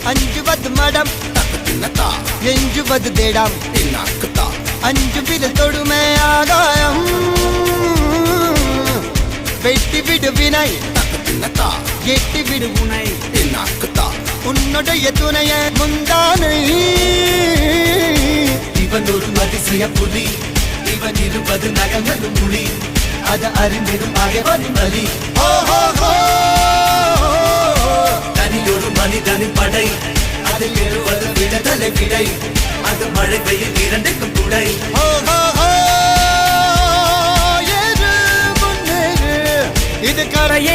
அஞ்சுவது மடம் எஞ்சுவது தேடம் அஞ்சு விரல் தொடுமே ஆகாயம் வெட்டி விடு வினை எட்டி விடு உனை உன்னுடைய துணைய முந்தானை இவன் ஒரு அதிசய புலி இவன் இருபது நகங்களும் புலி அது அறிந்திடும் ஆகவனின் வலி தனியொரு மனிதனின் படை அதில் எழுவது விடுதலை விடை அது மழை பெய்யும் இரண்டுக்கும் துடை இது கரையே